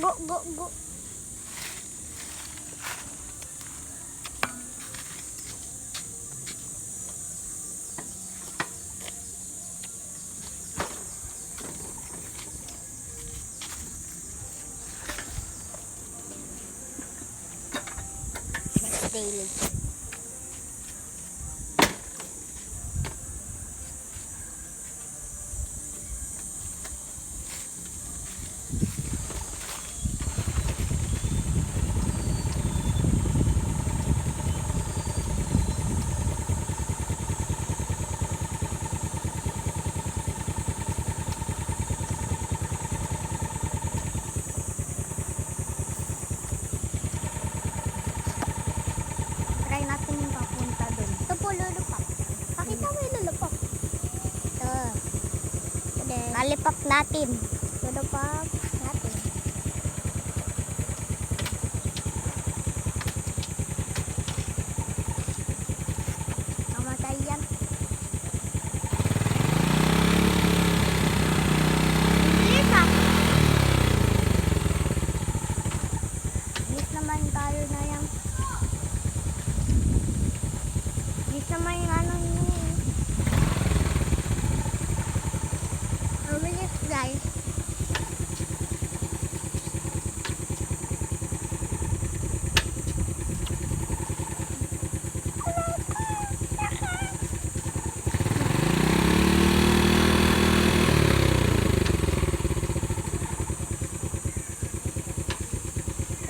Go, go, go. Daily. Try natin yung papunta dun. Ito po, lulupap. Pakita mo yung lulupap. Ito. Lalipap natin. Lulupap natin. Namatay yan. Bilis ah. Bilis naman tayo na yan. Bilis naman yung ano yun. Bilis guys.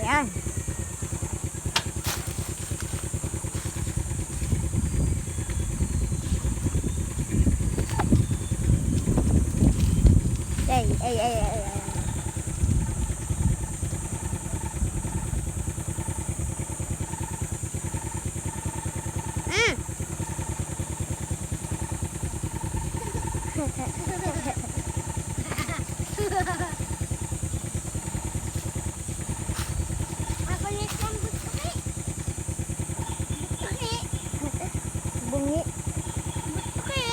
Ayan. Ay. Makulit lang butuki. Butuki. Bungi. Butuki.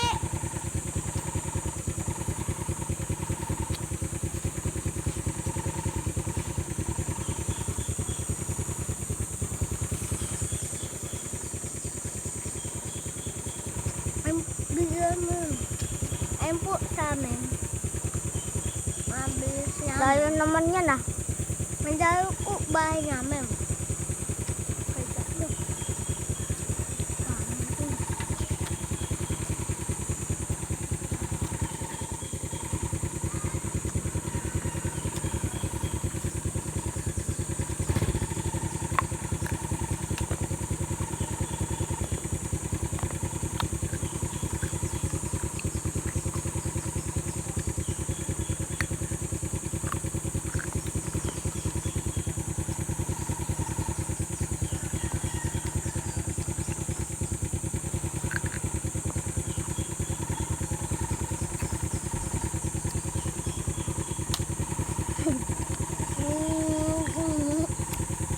Bigyan mo. Ayun po sa amin. Mabilis namin. Layo naman yan ah. Mandalo po bahay namin.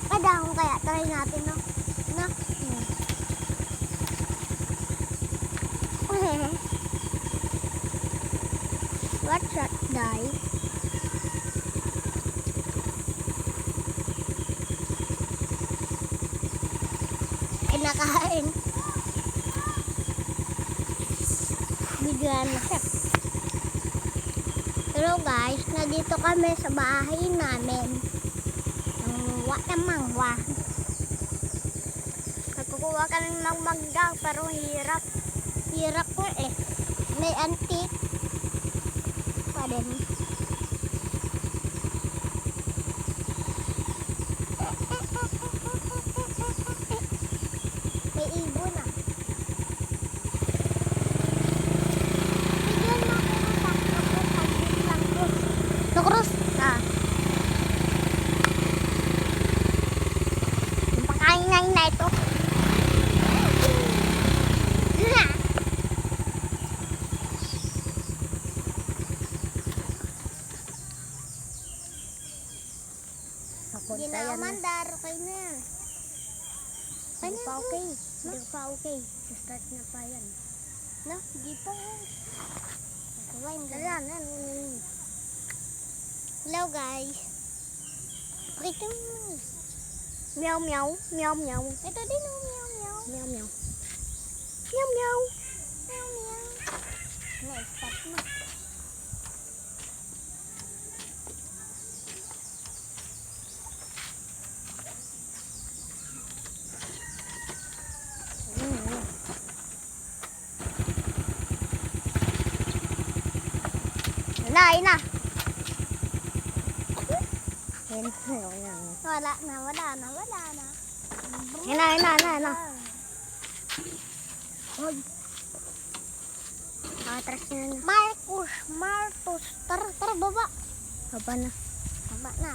Kadang kaya try natin no. No. What's that guys? Kinakain. Bigyan na siya. Hello guys, nandito kami sa bahay namin. Nangwa ng mangwa. Nagkukuha kami ng mangga pero hirap. Hirap po eh. May antique pa din. May ibon ah. Bigyan mo ako ng sakto lang cross. Ah. Pakain na ito. Hindi na umandar. Okay na yan. Hindi pa okay. Hindi pa okay. Start na pa yan. No? Hindi pa. Hello guys. Pakita mo. Meow, meow. Meow, meow. Ito din, oh. Meow, meow. Meow, meow. Meow, meow. Meow, meow. Na-stop na. Wala, ayun na. Wala na, wala na, wala na. Ayun na. Hoy. Atras na na. Marcus. Tara, baba. Baba na.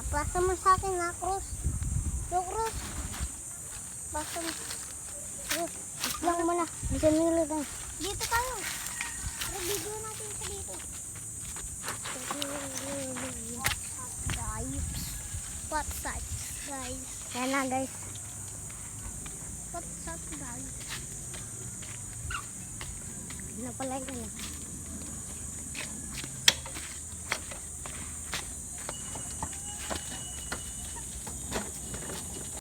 Pasa mo sa akin na, Cruz. Yung Cruz. Pasa mo. Cruz. Islang mo na. Bisa nilid na. Dito tayo. Pero video natin sa dito. What's up, guys? Yan na, guys. What's up, guys? Napalay ka na.